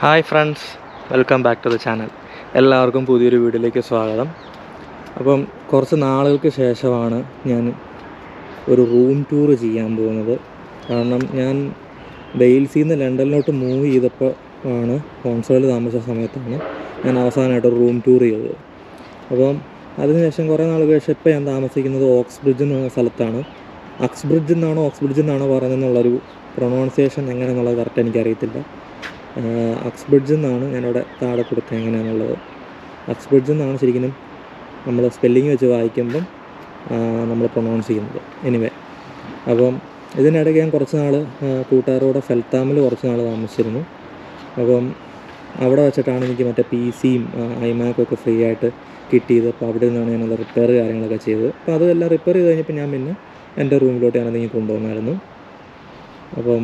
Hi friends, welcome back to the channel. എല്ലാവർക്കും പുതിയൊരു വീഡിയോയിലേക്ക് സ്വാഗതം. അപ്പം കുറച്ച് നാളുകൾക്ക് ശേഷമാണ് ഞാൻ ഒരു റൂം ടൂർ ചെയ്യാൻ പോകുന്നത്. കാരണം ഞാൻ വെയിൽസിൽ നിന്ന് ലണ്ടനിലോട്ട് മൂവ് ചെയ്തപ്പോൾ ആണ് കോൺസോളിൽ താമസിച്ച സമയത്താണ് ഞാൻ അവസാനമായിട്ട് ഒരു റൂം ടൂർ ചെയ്തത്. അപ്പം അതിനുശേഷം കുറേ നാളുകൾക്ക് ശേഷം ഇപ്പോൾ ഞാൻ താമസിക്കുന്നത് ഓക്സ്ബ്രിഡ്ജ് എന്ന സ്ഥലത്താണ്. ഓക്സ്ബ്രിഡ്ജ് എന്നാണോ പറയുന്നതെന്നുള്ളൊരു പ്രൊണൗൺസിയേഷൻ എങ്ങനെയാണെന്നുള്ളത് കറക്റ്റ് എനിക്കറിയത്തില്ല. ഓക്സ്ബ്രിഡ്ജ് എന്നാണ് ഞാനിവിടെ താഴെ കൊടുത്തത് എങ്ങനെയാണെന്നുള്ളത്. ഓക്സ്ബ്രിഡ്ജ് എന്നാണ് ശരിക്കും നമ്മൾ സ്പെല്ലിങ് വെച്ച് വായിക്കുമ്പം നമ്മൾ പ്രൊണൗൺസ് ചെയ്യുന്നത്. എനിവേ, അപ്പം ഇതിനിടയ്ക്ക് ഞാൻ കുറച്ച് നാൾ കൂട്ടുകാരോടെ ഫെൽത്താമിൽ കുറച്ച് നാൾ താമസിച്ചിരുന്നു. അപ്പം അവിടെ വെച്ചിട്ടാണ് എനിക്ക് മറ്റേ PC-യും iMac'ൊക്കെ ഫ്രീ ആയിട്ട് കിട്ടിയത്. അപ്പോൾ അവിടെ നിന്നാണ് ഞാനത് റിപ്പയർ കാര്യങ്ങളൊക്കെ ചെയ്തത്. അപ്പോൾ അതെല്ലാം റിപ്പയർ ചെയ്ത് കഴിഞ്ഞപ്പോൾ ഞാൻ പിന്നെ എൻ്റെ റൂമിലോട്ട് ഞാനതെങ്കിൽ കൊണ്ടുവന്നായിരുന്നു. അപ്പം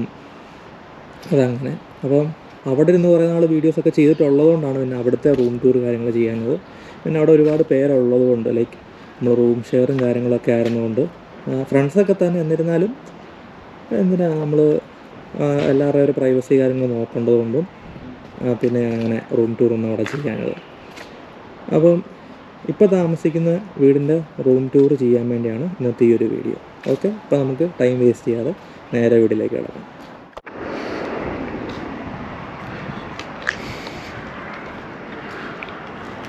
അതങ്ങനെ. അപ്പം അവിടെ ഇരുന്ന് കുറേ നാൾ വീഡിയോസൊക്കെ ചെയ്തിട്ടുള്ളതുകൊണ്ടാണ് പിന്നെ അവിടുത്തെ റൂം ടൂർ കാര്യങ്ങൾ ചെയ്യാനത്. പിന്നെ അവിടെ ഒരുപാട് പേരുള്ളത് കൊണ്ട്, ലൈക്ക് നമ്മൾ റൂം ഷെയറും കാര്യങ്ങളൊക്കെ ആയിരുന്നുകൊണ്ട് ഫ്രണ്ട്സൊക്കെ തന്നെ. എന്നിരുന്നാലും എന്തിനാണ് നമ്മൾ എല്ലാവരുടെയും ഒരു പ്രൈവസി കാര്യങ്ങൾ നോക്കേണ്ടതുകൊണ്ടും പിന്നെ അങ്ങനെ റൂം ടൂറൊന്നും അവിടെ ചെയ്യാനത്. അപ്പം ഇപ്പോൾ താമസിക്കുന്ന വീടിൻ്റെ റൂം ടൂർ ചെയ്യാൻ വേണ്ടിയാണ് ഇന്നത്തെ ഈ ഒരു വീഡിയോ. ഓക്കെ, അപ്പോൾ നമുക്ക് ടൈം വേസ്റ്റ് ചെയ്യാതെ നേരെ വീട്ടിലേക്ക് കിടക്കാം.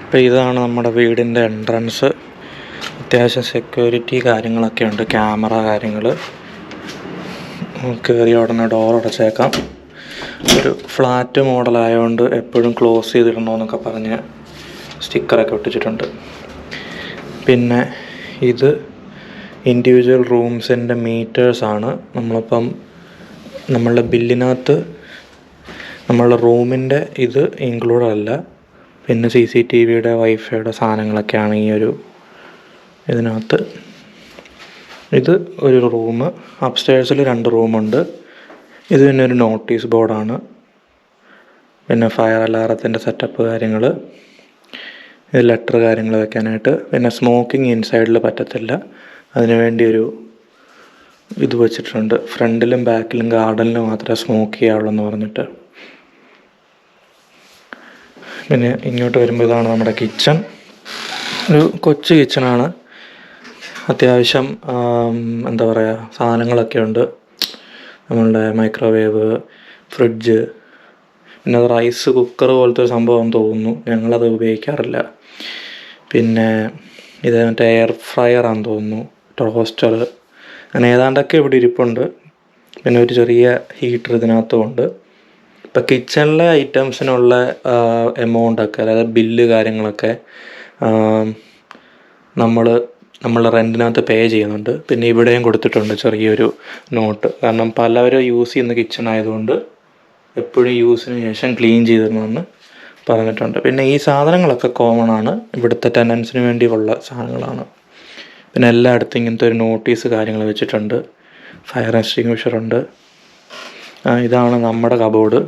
അപ്പോൾ ഇതാണ് നമ്മുടെ വീടിൻ്റെ എൻട്രൻസ്. അത്യാവശ്യം സെക്യൂരിറ്റി കാര്യങ്ങളൊക്കെ ഉണ്ട്, ക്യാമറ കാര്യങ്ങൾ. കയറി ഉടനെ ഡോർ അടച്ചേക്കാം. ഒരു ഫ്ലാറ്റ് മോഡലായതുകൊണ്ട് എപ്പോഴും ക്ലോസ് ചെയ്തിടണമെന്നൊക്കെ പറഞ്ഞ് സ്റ്റിക്കറൊക്കെ ഒട്ടിച്ചിട്ടുണ്ട്. പിന്നെ ഇത് ഇൻഡിവിജ്വൽ റൂംസിൻ്റെ മീറ്റേഴ്സാണ്. നമ്മളിപ്പം നമ്മളുടെ ബില്ലിനകത്ത് നമ്മളുടെ റൂമിൻ്റെ ഇത് ഇൻക്ലൂഡ് അല്ല. പിന്നെ CCTVയുടെ വൈഫൈയുടെ സാധനങ്ങളൊക്കെയാണ് ഈ ഒരു ഇതിനകത്ത്. ഇത് ഒരു റൂം. അപ്സ്റ്റേഴ്സിൽ 2 റൂമുണ്ട്. ഇത് പിന്നെ ഒരു നോട്ടീസ് ബോർഡാണ്. പിന്നെ ഫയർ അലാറത്തിൻ്റെ സെറ്റപ്പ് കാര്യങ്ങൾ, ഇത് ലെറ്റർ കാര്യങ്ങൾ വെക്കാനായിട്ട്. പിന്നെ സ്മോക്കിംഗ് ഇൻസൈഡിൽ പറ്റത്തില്ല, അതിനുവേണ്ടി ഒരു ഇത് വെച്ചിട്ടുണ്ട്. ഫ്രണ്ടിലും ബാക്കിലും ഗാർഡനിലും മാത്രമേ സ്മോക്ക് ചെയ്യാവുള്ളൂ എന്ന് പറഞ്ഞിട്ട്. പിന്നെ ഇങ്ങോട്ട് വരുമ്പോൾ ഇതാണ് നമ്മുടെ കിച്ചൺ. ഒരു കൊച്ചു കിച്ചണാണ്. അത്യാവശ്യം എന്താ പറയുക, സാധനങ്ങളൊക്കെ ഉണ്ട്. നമ്മളുടെ മൈക്രോവേവ്, ഫ്രിഡ്ജ്, പിന്നെ അത് റൈസ് കുക്കർ പോലത്തെ ഒരു സംഭവം തോന്നുന്നു. ഞങ്ങളത് ഉപയോഗിക്കാറില്ല. പിന്നെ ഇത് മറ്റേ എയർ ഫ്രയറാണെന്ന് തോന്നുന്നു, ടോസ്റ്റർ, അങ്ങനെ ഏതാണ്ടൊക്കെ ഇവിടെ ഇരിപ്പുണ്ട്. പിന്നെ ഒരു ചെറിയ ഹീറ്റർ ഇതിനകത്തുമുണ്ട്. ഇപ്പം കിച്ചണിലെ ഐറ്റംസിനുള്ള എമൗണ്ടൊക്കെ, അതായത് ബില്ല് കാര്യങ്ങളൊക്കെ നമ്മൾ റെൻറ്റിനകത്ത് പേ ചെയ്യുന്നുണ്ട്. പിന്നെ ഇവിടെയും കൊടുത്തിട്ടുണ്ട് ചെറിയൊരു നോട്ട്. കാരണം പലവരും യൂസ് ചെയ്യുന്ന കിച്ചൺ ആയതുകൊണ്ട് എപ്പോഴും യൂസിന് ശേഷം ക്ലീൻ ചെയ്തിടണമെന്ന് പറഞ്ഞിട്ടുണ്ട്. പിന്നെ ഈ സാധനങ്ങളൊക്കെ കോമൺ ആണ്, ഇവിടുത്തെ ടെനൻസിന് വേണ്ടിയുള്ള സാധനങ്ങളാണ്. പിന്നെ എല്ലായിടത്തും ഇങ്ങനത്തെ ഒരു നോട്ടീസ് കാര്യങ്ങൾ വെച്ചിട്ടുണ്ട്. ഫയർ എക്സ്റ്റിങ്വിഷറുണ്ട്. ഇതാണ് നമ്മുടെ കബോർഡ്.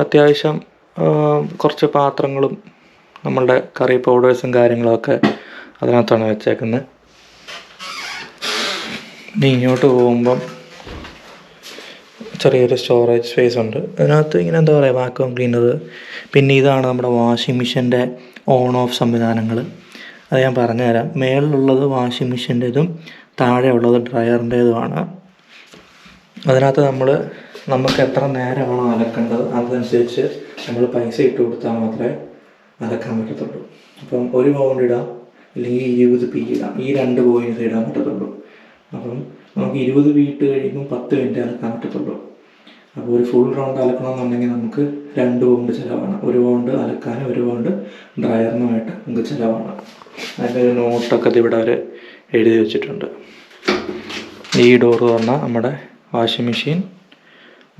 അത്യാവശ്യം കുറച്ച് പാത്രങ്ങളും നമ്മളുടെ കറി പൗഡേഴ്സും കാര്യങ്ങളൊക്കെ അതിനകത്താണ് വെച്ചേക്കുന്നത്. ഇനി ഇങ്ങോട്ട് പോകുമ്പം ചെറിയൊരു സ്റ്റോറേജ് സ്പേസ് ഉണ്ട്. അതിനകത്ത് ഇങ്ങനെ എന്താ പറയുക, വാക്വം ക്ലീനർ. പിന്നെ ഇതാണ് നമ്മുടെ വാഷിംഗ് മെഷീൻ്റെ ഓൺ ഓഫ് സംവിധാനങ്ങൾ. അത് ഞാൻ പറഞ്ഞുതരാം. മേളിലുള്ളത് വാഷിംഗ് മെഷീൻ്റെതും താഴെ ഉള്ളത് ഡ്രയറിൻ്റേതുമാണ്. അതിനകത്ത് നമുക്ക് എത്ര നേരമാണോ അലക്കേണ്ടത് അതനുസരിച്ച് നമ്മൾ പൈസ ഇട്ട് കൊടുത്താൽ മാത്രമേ അലക്കാൻ പറ്റത്തുള്ളൂ. അപ്പം 1 പൗണ്ട് ഇടാം, അല്ലെങ്കിൽ 20p ഇടാം. ഈ 2 പോയിൻറ്റ്സ് ഇടാൻ പറ്റത്തുള്ളൂ. അപ്പം നമുക്ക് 20p ഇട്ട് കഴിയുമ്പോൾ 10 മിനിറ്റ് അലക്കാൻ പറ്റത്തുള്ളൂ. അപ്പോൾ ഒരു ഫുൾ റൗണ്ട് അലക്കണമെന്നുണ്ടെങ്കിൽ നമുക്ക് 2 പൗണ്ട് ചിലവാണ്. 1 പൗണ്ട് അലക്കാനും 1 പൗണ്ട് ഡ്രയറിനുമായിട്ട് നമുക്ക് ചിലവാണ്. അതിൻ്റെ ഒരു നോട്ടൊക്കെ ഇവിടെ അവർ എഴുതി വെച്ചിട്ടുണ്ട്. ഈ ഡോറ് പറഞ്ഞാൽ നമ്മുടെ വാഷിംഗ് മെഷീൻ,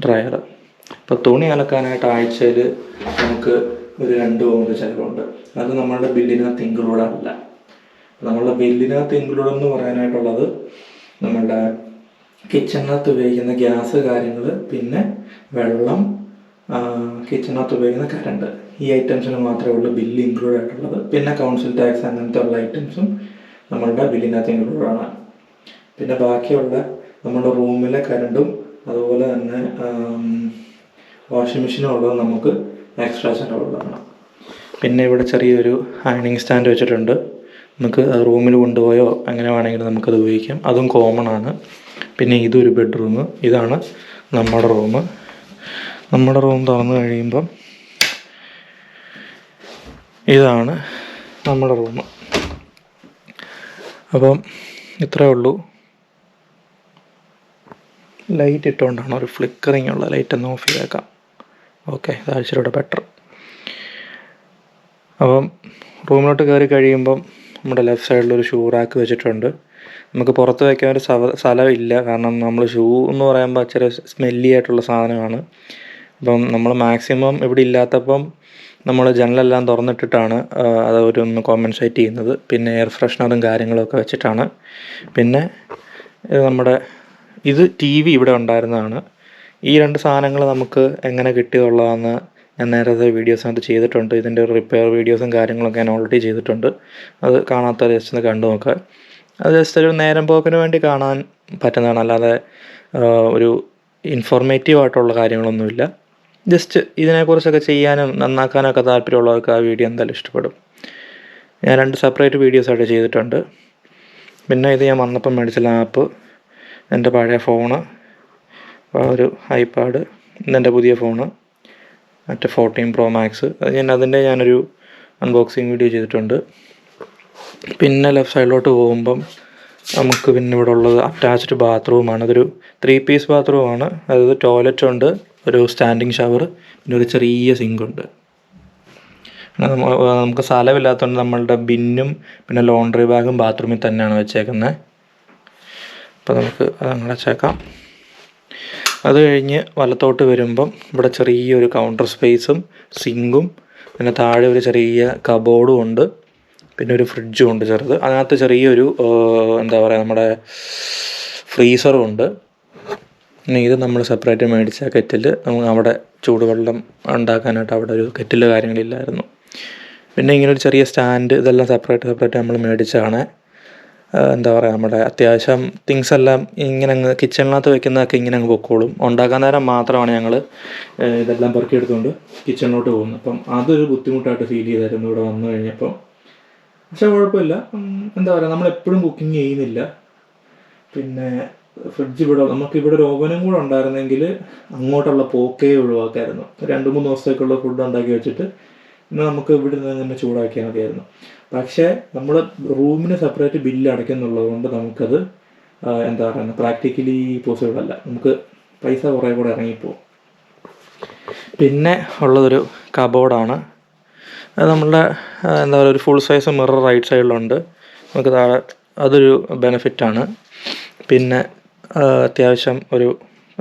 ഡ്രയർ. ഇപ്പോൾ തുണി അലക്കാനായിട്ട് ആഴ്ചയിൽ നമുക്ക് ഒരു 2 പൗണ്ട് ചിലവുണ്ട്. അത് നമ്മളുടെ ബില്ലിനകത്ത് ഇൻക്ലൂഡ് അല്ല. നമ്മളുടെ ബില്ലിനകത്ത് ഇൻക്ലൂഡ് എന്ന് പറയാനായിട്ടുള്ളത് നമ്മളുടെ കിച്ചണിനകത്ത് ഉപയോഗിക്കുന്ന ഗ്യാസ് കാര്യങ്ങൾ, പിന്നെ വെള്ളം, കിച്ചണിനകത്ത് ഉപയോഗിക്കുന്ന കറണ്ട്, ഈ ഐറ്റംസിന് മാത്രമേ ഉള്ളൂ ബില്ല് ഇൻക്ലൂഡ് ആയിട്ടുള്ളത്. പിന്നെ കൗൺസിൽ ടാക്സ് അങ്ങനത്തെ ഉള്ള ഐറ്റംസും നമ്മളുടെ ബില്ലിനകത്ത് ഇൻക്ലൂഡാണ്. പിന്നെ ബാക്കിയുള്ള നമ്മുടെ റൂമിലെ കറണ്ടും അതുപോലെ തന്നെ വാഷിംഗ് മെഷീനും ഉള്ളത് നമുക്ക് എക്സ്ട്രാ ചിലവുള്ളതാണ്. പിന്നെ ഇവിടെ ചെറിയൊരു അയണിങ് സ്റ്റാൻഡ് വെച്ചിട്ടുണ്ട്. നമുക്ക് റൂമിൽ കൊണ്ടുപോയോ അങ്ങനെ വേണമെങ്കിൽ നമുക്കത് ഉപയോഗിക്കാം. അതും കോമൺ ആണ്. പിന്നെ ഇതൊരു ബെഡ്റൂം. ഇതാണ് നമ്മുടെ റൂം. നമ്മുടെ റൂം തുറന്നു കഴിയുമ്പം ഇതാണ് നമ്മുടെ റൂം. അപ്പം ഇത്രയേ ഉള്ളൂ. ലൈറ്റ് ഇട്ടുകൊണ്ടാണ് ഒരു ഫ്ലിക്കറിങ് ഉള്ള ലൈറ്റ് ഒന്ന് ഓഫ് ചെയ്തേക്കാം. ഓക്കെ, ഇതാഴ്ചയിലൂടെ ബെറ്റർ. അപ്പം റൂമിലോട്ട് കയറി കഴിയുമ്പം നമ്മുടെ ലെഫ്റ്റ് സൈഡിലൊരു ഷൂ റാക്ക് വെച്ചിട്ടുണ്ട്. നമുക്ക് പുറത്ത് വയ്ക്കാൻ ഒരു സ്ഥലമില്ല, കാരണം നമ്മൾ ഷൂ എന്ന് പറയുമ്പോൾ ഇച്ചിരി സ്മെല്ലി ആയിട്ടുള്ള സാധനമാണ്. അപ്പം നമ്മൾ മാക്സിമം ഇവിടെ ഇല്ലാത്തപ്പം നമ്മൾ ജനലെല്ലാം തുറന്നിട്ടിട്ടാണ് അത് ഒന്ന് കോമ്പൻസേറ്റ് ചെയ്യുന്നത്. പിന്നെ എയർ ഫ്രഷ്നറും കാര്യങ്ങളൊക്കെ വെച്ചിട്ടാണ്. പിന്നെ ഇത് TV ഇവിടെ ഉണ്ടായിരുന്നതാണ്. ഈ 2 സാധനങ്ങൾ നമുക്ക് എങ്ങനെ കിട്ടിയതുള്ളതാണെന്ന് ഞാൻ നേരത്തെ വീഡിയോസിനകത്ത് ചെയ്തിട്ടുണ്ട്. ഇതിൻ്റെ ഒരു റിപ്പയർ വീഡിയോസും കാര്യങ്ങളൊക്കെ ഞാൻ ഓൾറെഡി ചെയ്തിട്ടുണ്ട്. അത് കാണാത്തവർ ജസ്റ്റ് ഒന്ന് കണ്ടു നോക്കുക. അത് ജസ്റ്റ് ഒരു നേരം പോക്കിന് വേണ്ടി കാണാൻ പറ്റുന്നതാണ്, അല്ലാതെ ഒരു ഇൻഫോർമേറ്റീവ് ആയിട്ടുള്ള കാര്യങ്ങളൊന്നുമില്ല. ജസ്റ്റ് ഇതിനെക്കുറിച്ചൊക്കെ ചെയ്യാനും നന്നാക്കാനൊക്കെ താല്പര്യമുള്ളവർക്ക് ആ വീഡിയോ എന്തായാലും ഇഷ്ടപ്പെടും. ഞാൻ 2 സെപ്പറേറ്റ് വീഡിയോസായിട്ട് ചെയ്തിട്ടുണ്ട്. പിന്നെ ഇത് ഞാൻ വന്നപ്പം മേടിച്ച ലാപ്പ്, എൻ്റെ പഴയ ഫോണ്, ഒരു ഐപാഡ്, ഇതെൻ്റെ പുതിയ ഫോണ്, മറ്റേ 14 Pro Max. അതിൻ്റെ ഞാനൊരു അൺബോക്സിങ് വീഡിയോ ചെയ്തിട്ടുണ്ട്. പിന്നെ ലെഫ്റ്റ് സൈഡിലോട്ട് പോകുമ്പം നമുക്ക് പിന്നെ ഇവിടെ ഉള്ളത് അറ്റാച്ച്ഡ് ബാത്റൂമാണ്. അതൊരു 3 പീസ് ബാത്റൂമാണ്. അതായത് ടോയ്ലറ്റ് ഉണ്ട്, ഒരു സ്റ്റാൻഡിങ് ഷവർ, പിന്നെ ഒരു ചെറിയ സിങ്കുണ്ട്. നമുക്ക് സ്ഥലമില്ലാത്തതുകൊണ്ട് നമ്മളുടെ ബിന്നും പിന്നെ ലോണ്ടറി ബാഗും ബാത്റൂമിൽ തന്നെയാണ് വെച്ചേക്കുന്നത്. അപ്പോൾ നമുക്ക് അതങ്ങനെ വെച്ചേക്കാം. അത് കഴിഞ്ഞ് വലത്തോട്ട് വരുമ്പം ഇവിടെ ചെറിയൊരു കൗണ്ടർ സ്പേസും സിങ്കും, പിന്നെ താഴെ ഒരു ചെറിയ കബോർഡും ഉണ്ട്, പിന്നെ ഒരു ഫ്രിഡ്ജും ഉണ്ട് ചെറുത്. അതിനകത്ത് ചെറിയൊരു എന്താ പറയുക, നമ്മുടെ ഫ്രീസറും ഉണ്ട്. പിന്നെ ഇത് നമ്മൾ സെപ്പറേറ്റ് മേടിച്ച കെറ്റിൽ. നമുക്ക് അവിടെ ചൂടുവെള്ളം ഉണ്ടാക്കാനായിട്ട് അവിടെ ഒരു കെറ്റിൽ കാര്യങ്ങളില്ലായിരുന്നു. പിന്നെ ഇങ്ങനെ ഒരു ചെറിയ സ്റ്റാൻഡ്, ഇതെല്ലാം സെപ്പറേറ്റ് നമ്മൾ മേടിച്ചാണ്. എന്താ പറയുക, നമ്മുടെ അത്യാവശ്യം തിങ്സ് എല്ലാം ഇങ്ങനെ അങ്ങ് കിച്ചണിനകത്ത് വെക്കുന്നതൊക്കെ ഇങ്ങനെ അങ്ങ് പൊക്കോളും. ഉണ്ടാക്കാൻ നേരം മാത്രമാണ് ഞങ്ങൾ ഇതെല്ലാം പെറുക്കിയെടുത്തുകൊണ്ട് കിച്ചണിലോട്ട് പോകുന്നത്. അപ്പം അതൊരു ബുദ്ധിമുട്ടായിട്ട് ഫീൽ ചെയ്തായിരുന്നു ഇവിടെ വന്നു കഴിഞ്ഞപ്പം. പക്ഷേ കുഴപ്പമില്ല. എന്താ പറയുക, നമ്മളെപ്പോഴും കുക്കിംഗ് ചെയ്യുന്നില്ല. പിന്നെ ഫ്രിഡ്ജ് നമുക്കിവിടെ ഒരു ഓവനും കൂടെ ഉണ്ടായിരുന്നെങ്കിൽ അങ്ങോട്ടുള്ള പോക്കേ ഒഴിവാക്കായിരുന്നു. 2-3 ദിവസത്തേക്കുള്ള ഫുഡ് ഉണ്ടാക്കി വെച്ചിട്ട് പിന്നെ നമുക്ക് ഇവിടെ നിന്ന് തന്നെ ചൂടാക്കിയാൽ മതിയായിരുന്നു. പക്ഷേ നമ്മൾ റൂമിന് സെപ്പറേറ്റ് ബില്ല് അടയ്ക്കുന്നുള്ളത് കൊണ്ട് നമുക്കത് എന്താ പറയുക, പ്രാക്ടിക്കലി പോസിബിൾ അല്ല. നമുക്ക് പൈസ കുറേ കൂടെ ഇറങ്ങിപ്പോവും. പിന്നെ ഉള്ളതൊരു കബോർഡാണ്. അത് നമ്മളുടെ എന്താ പറയുക, ഒരു ഫുൾ സൈസ് മിറർ റൈറ്റ് സൈഡിലുണ്ട്. നമുക്ക് താഴെ അതൊരു ബെനിഫിറ്റാണ്. പിന്നെ അത്യാവശ്യം ഒരു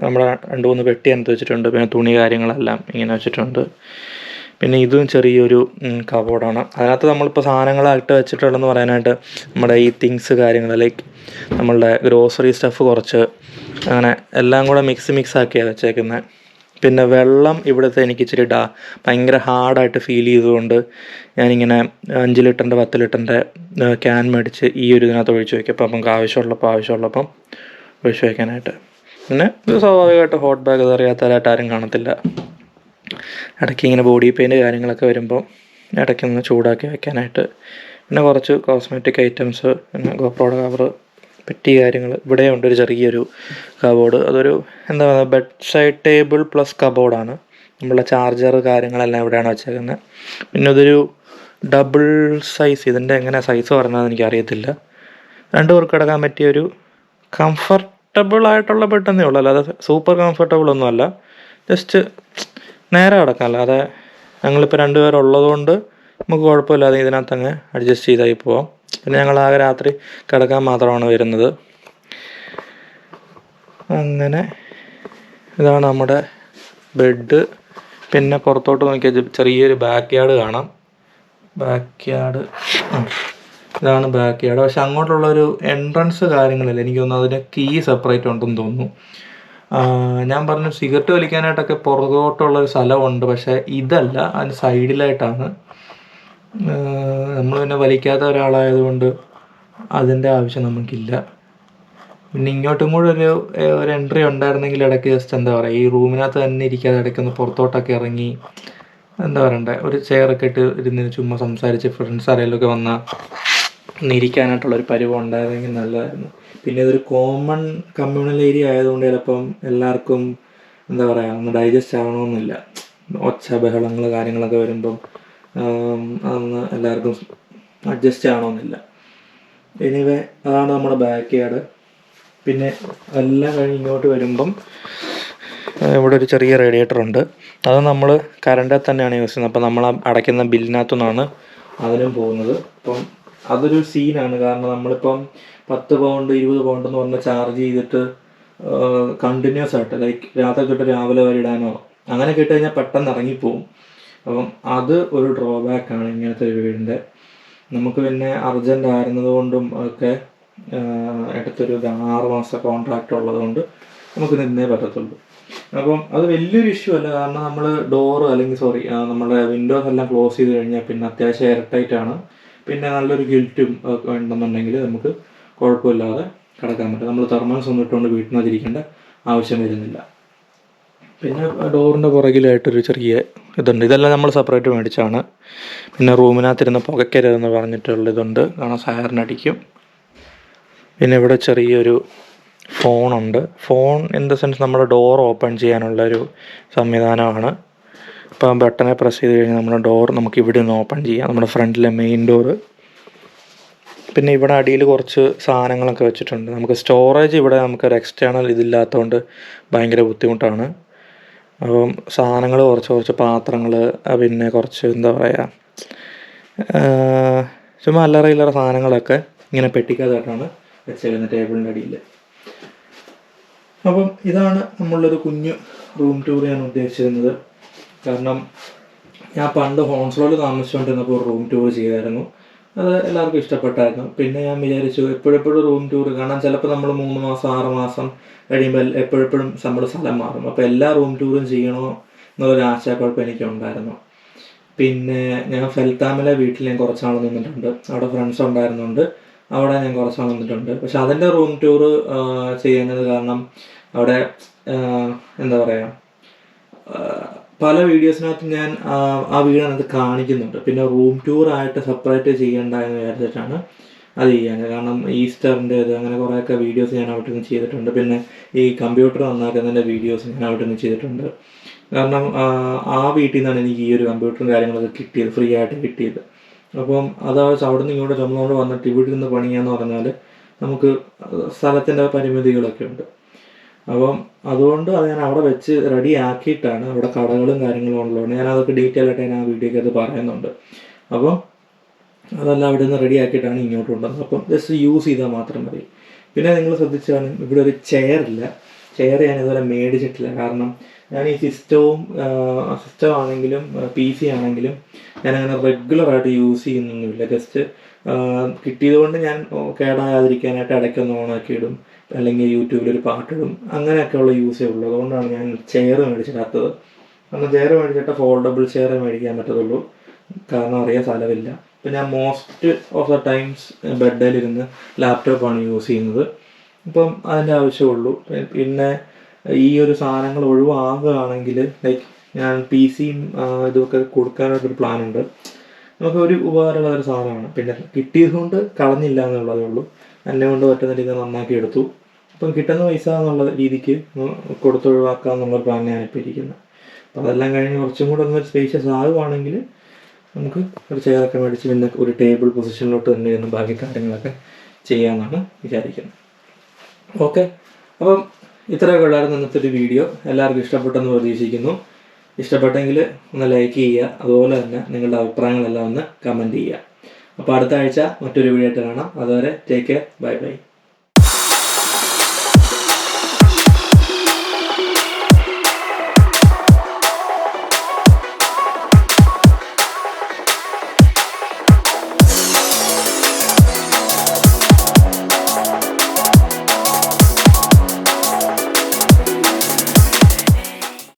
നമ്മുടെ 2-3 പെട്ടി അതിനകത്ത് വെച്ചിട്ടുണ്ട്. പിന്നെ തുണി കാര്യങ്ങളെല്ലാം ഇങ്ങനെ വെച്ചിട്ടുണ്ട്. പിന്നെ ഇതും ചെറിയൊരു കബോർഡാണ്. അതിനകത്ത് നമ്മളിപ്പോൾ സാധനങ്ങളായിട്ട് വെച്ചിട്ടുള്ളതെന്ന് പറയാനായിട്ട് നമ്മുടെ ഈ തിങ്സ് കാര്യങ്ങൾ, ലൈക്ക് നമ്മളുടെ ഗ്രോസറി സ്റ്റഫ് കുറച്ച്, അങ്ങനെ എല്ലാം കൂടെ മിക്സ് ആക്കിയാണ് വെച്ചേക്കുന്നത്. പിന്നെ വെള്ളം ഇവിടുത്തെ എനിക്ക് ഇച്ചിരി ഭയങ്കര ഹാർഡായിട്ട് ഫീൽ ചെയ്തുകൊണ്ട് ഞാനിങ്ങനെ 5 ലിറ്ററിൻ്റെ 10 ലിറ്ററിൻ്റെ ക്യാൻ മേടിച്ച് ഈ ഒരു ഇതിനകത്ത് ഒഴിച്ച് വയ്ക്കും. അപ്പം നമുക്ക് ആവശ്യമുള്ളപ്പം ഒഴിച്ച് വയ്ക്കാനായിട്ട്. പിന്നെ ഇത് സ്വാഭാവികമായിട്ട് ഹോട്ട് ബാഗ് അറിയാത്തവരായിട്ട് ആരും കാണത്തില്ല. ഇടയ്ക്ക് ഇങ്ങനെ ബോഡി പെയിൻറ്റ് കാര്യങ്ങളൊക്കെ വരുമ്പോൾ ഇടയ്ക്കൊന്ന് ചൂടാക്കി വയ്ക്കാനായിട്ട്. പിന്നെ കുറച്ച് കോസ്മെറ്റിക് ഐറ്റംസ്, പിന്നെ ഗോപ്രോയുടെ കവറ്, പെറ്റി കാര്യങ്ങൾ. ഇവിടെ ഉണ്ട് ഒരു ചെറിയൊരു കബോർഡ്. അതൊരു എന്താ പറയുക, ബെഡ് സൈഡ് ടേബിൾ പ്ലസ് കബോർഡാണ്. നമ്മളുടെ ചാർജർ കാര്യങ്ങളെല്ലാം ഇവിടെയാണ് വെച്ചേക്കുന്നത്. പിന്നെ ഇതൊരു ഡബിൾ സൈസ്, ഇതിൻ്റെ എങ്ങനെ സൈസ് പറഞ്ഞതെന്ന് എനിക്കറിയത്തില്ല. 2 പേർക്ക് കിടക്കാൻ പറ്റിയൊരു കംഫർട്ടബിൾ ആയിട്ടുള്ള ബെഡെന്നേ ഉള്ളൂ, അല്ലാതെ സൂപ്പർ കംഫർട്ടബിൾ ഒന്നുമല്ല. ജസ്റ്റ് നേരെ കിടക്കാം. അല്ലാതെ ഞങ്ങളിപ്പോൾ 2 പേരുള്ളത് കൊണ്ട് നമുക്ക് കുഴപ്പമില്ലാതെ ഇതിനകത്ത് അങ്ങ് അഡ്ജസ്റ്റ് ചെയ്തായി പോവാം. പിന്നെ ഞങ്ങളാകെ രാത്രി കിടക്കാൻ മാത്രമാണ് വരുന്നത്. അങ്ങനെ ഇതാണ് നമ്മുടെ ബെഡ്. പിന്നെ പുറത്തോട്ട് നോക്കിയാൽ ചെറിയൊരു ബാക്ക് യാർഡ് കാണാം. ഇതാണ് ബാക്ക് യാർഡ്. പക്ഷെ അങ്ങോട്ടുള്ളൊരു എൻട്രൻസ് കാര്യങ്ങളില്ല. എനിക്ക് തോന്നുന്നു അതിൻ്റെ കീ സെപ്പറേറ്റ് ഉണ്ടെന്ന് തോന്നുന്നു. ഞാൻ പറഞ്ഞു സിഗരറ്റ് വലിക്കാനായിട്ടൊക്കെ പുറകോട്ടുള്ളൊരു സ്ഥലമുണ്ട്, പക്ഷേ ഇതല്ല, അതിന് സൈഡിലായിട്ടാണ്. നമ്മൾ പിന്നെ വലിക്കാത്ത ഒരാളായതുകൊണ്ട് അതിൻ്റെ ആവശ്യം നമുക്കില്ല. പിന്നെ ഇങ്ങോട്ടും കൂടെ ഒരു എൻട്രി ഉണ്ടായിരുന്നെങ്കിൽ ഇടയ്ക്ക് ജസ്റ്റ് എന്താ പറയുക, ഈ റൂമിനകത്ത് തന്നെ ഇരിക്കാതെ ഇടയ്ക്കൊന്ന് പുറത്തോട്ടൊക്കെ ഇറങ്ങി എന്താ പറയണ്ടേ, ഒരു ചെയറൊക്കെ ഇട്ട് ഇരുന്ന് ചുമ്മാ സംസാരിച്ച് ഫ്രണ്ട്സ് ആരെങ്കിലുമൊക്കെ വന്നാൽ ഇരിക്കാനായിട്ടുള്ളൊരു പരിവം ഉണ്ടായിരുന്നെങ്കിൽ നല്ലതായിരുന്നു. പിന്നെ ഇതൊരു കോമൺ കമ്മ്യൂണൽ ഏരിയ ആയതുകൊണ്ട് ചിലപ്പം എല്ലാവർക്കും എന്താ പറയുക ഒന്ന് ഡൈജസ്റ്റ് ആവണമെന്നില്ല. ഒച്ച ബഹളങ്ങൾ കാര്യങ്ങളൊക്കെ വരുമ്പം അതൊന്ന് എല്ലാവർക്കും അഡ്ജസ്റ്റ് ആവണമെന്നില്ല. എനിവേ അതാണ് നമ്മുടെ ബാക്ക് യാർഡ്. പിന്നെ എല്ലാം കഴിഞ്ഞ് ഇങ്ങോട്ട് വരുമ്പം ഇവിടെ ഒരു ചെറിയ റേഡിയേറ്റർ ഉണ്ട്. അത് നമ്മൾ കറണ്ടിൽ തന്നെയാണ് യൂസ് ചെയ്യുന്നത്. അപ്പോൾ നമ്മൾ അടയ്ക്കുന്ന ബില്ലിനകത്തു നിന്നാണ് അതിനും പോകുന്നത്. അപ്പം അതൊരു സീനാണ്. കാരണം നമ്മളിപ്പം 10 പൗണ്ട് 20 പൗണ്ട് എന്ന് പറഞ്ഞ് ചാർജ് ചെയ്തിട്ട് കണ്ടിന്യൂസ് ആയിട്ട് ലൈക്ക് രാത്രി തൊട്ട് രാവിലെ വരെ ഇടാനോ അങ്ങനെ കിട്ടി കഴിഞ്ഞാൽ പെട്ടെന്ന് ഇറങ്ങിപ്പോവും. അപ്പം അത് ഒരു ഡ്രോബാക്കാണ് ഇങ്ങനത്തെ ഒരു വീടിൻ്റെ. നമുക്ക് പിന്നെ അർജൻറ്റ് ആയിരുന്നത് കൊണ്ടും ഒക്കെ അടുത്തൊരു 6 മാസത്തെ കോൺട്രാക്റ്റ് ഉള്ളതുകൊണ്ട് നമുക്ക് നിന്നേ പറ്റത്തുള്ളൂ. അപ്പം അത് വലിയൊരു ഇഷ്യൂ അല്ല. കാരണം നമ്മൾ ഡോറ് അല്ലെങ്കിൽ നമ്മുടെ വിൻഡോസ് എല്ലാം ക്ലോസ് ചെയ്ത് കഴിഞ്ഞാൽ പിന്നെ അത്യാവശ്യം എയർ ടൈറ്റ് ആണ്. പിന്നെ നല്ലൊരു ഗിൽറ്റും ഒക്കെ ഉണ്ടെന്നുണ്ടെങ്കിൽ നമുക്ക് കുഴപ്പമില്ലാതെ കിടക്കാൻ പറ്റും. നമ്മൾ തെർമൽസ് ഒന്നും ഇട്ടുകൊണ്ട് വീട്ടിനകത്തിരിക്കേണ്ട ആവശ്യം വരുന്നില്ല. പിന്നെ ഡോറിൻ്റെ പുറകിലായിട്ടൊരു ചെറിയ ഇതുണ്ട്. ഇതെല്ലാം നമ്മൾ സെപ്പറേറ്റ് മേടിച്ചാണ്. പിന്നെ റൂമിനകത്തിരുന്ന് പുകയ്ക്കരുതെന്ന് പറഞ്ഞിട്ടുള്ള ഇതുണ്ട്, കാരണം സൈറനടിക്കും. പിന്നെ ഇവിടെ ചെറിയൊരു ഫോണുണ്ട്. ഫോൺ ഇൻ ദ സെൻസ് നമ്മുടെ ഡോർ ഓപ്പൺ ചെയ്യാനുള്ളൊരു സംവിധാനമാണ്. ഇപ്പോൾ ബട്ടനെ പ്രസ് ചെയ്ത് കഴിഞ്ഞാൽ നമ്മുടെ ഡോർ നമുക്ക് ഇവിടെ നിന്ന് ഓപ്പൺ ചെയ്യാം, നമ്മുടെ ഫ്രണ്ടിലെ മെയിൻ ഡോറ്. പിന്നെ ഇവിടെ അടിയിൽ കുറച്ച് സാധനങ്ങളൊക്കെ വെച്ചിട്ടുണ്ട്. നമുക്ക് സ്റ്റോറേജ് ഇവിടെ നമുക്കൊരു എക്സ്റ്റേണൽ ഇതില്ലാത്തതുകൊണ്ട് ഭയങ്കര ബുദ്ധിമുട്ടാണ്. അപ്പം സാധനങ്ങൾ കുറച്ച് പാത്രങ്ങൾ, പിന്നെ കുറച്ച് എന്താ പറയുക ചുമ്മാ അല്ലറ ഇല്ലറ സാധനങ്ങളൊക്കെ ഇങ്ങനെ പെട്ടിക്കകത്തായിട്ടാണ് വെച്ചേക്കുന്നത് ടേബിളിൻ്റെ അടിയിൽ. അപ്പം ഇതാണ് നമ്മളൊരു കുഞ്ഞു റൂം ടൂർ ഞാൻ ഉദ്ദേശിച്ചിരുന്നത്. കാരണം ഞാൻ പണ്ട് ഹോൺസ്ലോയിൽ താമസിച്ചുകൊണ്ടിരുന്നപ്പോൾ റൂം ടൂർ ചെയ്തായിരുന്നു. അത് എല്ലാവർക്കും ഇഷ്ടപ്പെട്ടായിരുന്നു. പിന്നെ ഞാൻ വിചാരിച്ചു എപ്പോഴെപ്പോഴും റൂം ടൂർ, കാരണം ചിലപ്പോൾ നമ്മൾ 3 മാസം 6 മാസം കഴിയുമ്പോൾ എപ്പോഴെപ്പോഴും നമ്മുടെ സ്ഥലം മാറും. അപ്പോൾ എല്ലാ റൂം ടൂറും ചെയ്യണോ എന്നുള്ളൊരു ആശയക്കുഴപ്പം എനിക്കുണ്ടായിരുന്നു. പിന്നെ ഞാൻ ഫെൽത്താമിലെ വീട്ടിൽ ഞാൻ കുറച്ച് നാൾ നിന്നിട്ടുണ്ട്. അവിടെ ഫ്രണ്ട്സ് ഉണ്ടായിരുന്നുകൊണ്ട് അവിടെ ഞാൻ കുറച്ച് നാൾ നിന്നിട്ടുണ്ട്. പക്ഷെ അതിൻ്റെ റൂം ടൂർ ചെയ്യുന്നത് കാരണം അവിടെ എന്താ പറയുക പല വീഡിയോസിനകത്ത് ഞാൻ ആ വീടിനകത്ത് കാണിക്കുന്നുണ്ട്. പിന്നെ റൂം ടൂറായിട്ട് സെപ്പറേറ്റ് ചെയ്യേണ്ട എന്ന് വിചാരിച്ചിട്ടാണ് അത് ചെയ്യാൻ. കാരണം ഈസ്റ്ററിൻ്റെ ഇത് അങ്ങനെ കുറേയൊക്കെ വീഡിയോസ് ഞാൻ അവിടെ നിന്ന് ചെയ്തിട്ടുണ്ട്. പിന്നെ ഈ കമ്പ്യൂട്ടർ നന്നാക്കുന്നതിൻ്റെ വീഡിയോസ് ഞാൻ അവിടെ നിന്ന് ചെയ്തിട്ടുണ്ട്. കാരണം ആ വീട്ടിൽ നിന്നാണ് എനിക്ക് ഈ ഒരു കമ്പ്യൂട്ടറും കാര്യങ്ങളൊക്കെ കിട്ടിയത്, ഫ്രീ ആയിട്ട് കിട്ടിയത്. അപ്പം അതാവശ്യം അവിടെ നിന്ന് ഇങ്ങോട്ട് ചുമന്നുകൊണ്ട് വന്നിട്ട് ഇവിടെ നിന്ന് പണിയാന്ന് പറഞ്ഞാൽ നമുക്ക് സ്ഥലത്തിൻ്റെ പരിമിതികളൊക്കെ ഉണ്ട്. അപ്പം അതുകൊണ്ട് അത് ഞാൻ അവിടെ വെച്ച് റെഡി ആക്കിയിട്ടാണ്, അവിടെ കടകളും കാര്യങ്ങളും ഉള്ളതുകൊണ്ട് ഞാൻ അതൊക്കെ ഡീറ്റെയിൽ ആയിട്ട് ഞാൻ ആ വീഡിയോയ്ക്ക് അത് പറയുന്നുണ്ട്. അപ്പം അതെല്ലാം അവിടെ നിന്ന് റെഡി ആക്കിയിട്ടാണ് ഇങ്ങോട്ട് കൊണ്ടുവന്നത്. അപ്പം ജസ്റ്റ് യൂസ് ചെയ്താൽ മാത്രം മതി. പിന്നെ നിങ്ങൾ ശ്രദ്ധിച്ചാണ് ഇവിടെ ഒരു ചെയറില്ല. ചെയർ ഞാൻ ഇതുവരെ മേടിച്ചിട്ടില്ല. കാരണം ഞാൻ ഈ സിസ്റ്റം ആണെങ്കിലും PC ആണെങ്കിലും ഞാനങ്ങനെ റെഗുലറായിട്ട് യൂസ് ചെയ്യുന്നൊന്നുമില്ല. ജസ്റ്റ് കിട്ടിയത് കൊണ്ട് ഞാൻ കേടാകാതിരിക്കാനായിട്ട് ഇടയ്ക്കൊന്ന് ഓണാക്കി ഇടും, അല്ലെങ്കിൽ യൂട്യൂബിലൊരു പാട്ടിടും, അങ്ങനെയൊക്കെയുള്ള യൂസേ ഉള്ളൂ. അതുകൊണ്ടാണ് ഞാൻ ചെയർ മേടിച്ചിടാത്തത്. കാരണം ചെയർ മേടിച്ചിട്ട് ഫോൾഡബിൾ ചെയർ മേടിക്കാൻ പറ്റത്തുള്ളൂ, കാരണം അറിയാൻ സ്ഥലമില്ല. ഇപ്പം ഞാൻ മോസ്റ്റ് ഓഫ് ദ ടൈംസ് ബെഡിലിരുന്ന് ലാപ്ടോപ്പാണ് യൂസ് ചെയ്യുന്നത്. ഇപ്പം അതിൻ്റെ ആവശ്യമുള്ളൂ. പിന്നെ ഈ ഒരു സാധനങ്ങൾ ഒഴിവാകുകയാണെങ്കിൽ ലൈക്ക് ഞാൻ PCയും ഇതൊക്കെ കൊടുക്കാനായിട്ടൊരു പ്ലാനുണ്ട്. നമുക്ക് ഒരു ഉപകാരമുള്ളൊരു സാധനമാണ്. പിന്നെ കിട്ടിയത് കൊണ്ട് കളഞ്ഞില്ല എന്നുള്ളതേ ഉള്ളൂ. എന്നെ കൊണ്ട് പറ്റുന്ന രീതി നന്നാക്കി എടുത്തു. അപ്പം കിട്ടുന്ന പൈസ എന്നുള്ള രീതിക്ക് കൊടുത്തൊഴിവാക്കുക എന്നുള്ള പ്ലാൻ ഞാനിപ്പോൾ ഇരിക്കുന്നത്. അപ്പോൾ അതെല്ലാം കഴിഞ്ഞ് കുറച്ചും കൂടെ ഒന്ന് സ്പേഷ്യസ് ആകുവാണെങ്കിൽ നമുക്ക് ഒരു ചെയറൊക്കെ മേടിച്ച് പിന്നെ ഒരു ടേബിൾ പൊസിഷനിലോട്ട് തന്നെ ഇരുന്ന് ബാക്കി കാര്യങ്ങളൊക്കെ ചെയ്യാമെന്നാണ് വിചാരിക്കുന്നത്. ഓക്കെ, അപ്പം ഇത്രയൊക്കെ ഉള്ളായിരുന്നു ഇന്നത്തെ ഒരു വീഡിയോ. എല്ലാവർക്കും ഇഷ്ടപ്പെട്ടെന്ന് പ്രതീക്ഷിക്കുന്നു. ഇഷ്ടപ്പെട്ടെങ്കിൽ ഒന്ന് ലൈക്ക് ചെയ്യുക, അതുപോലെ തന്നെ നിങ്ങളുടെ അഭിപ്രായങ്ങളെല്ലാം ഒന്ന് കമൻറ്റ് ചെയ്യുക. അപ്പോൾ അടുത്ത ആഴ്ച മറ്റൊരു വീഡിയോ ആയിട്ട് കാണാം. അതുവരെ ടേക്ക് കെയർ, ബൈ ബൈ.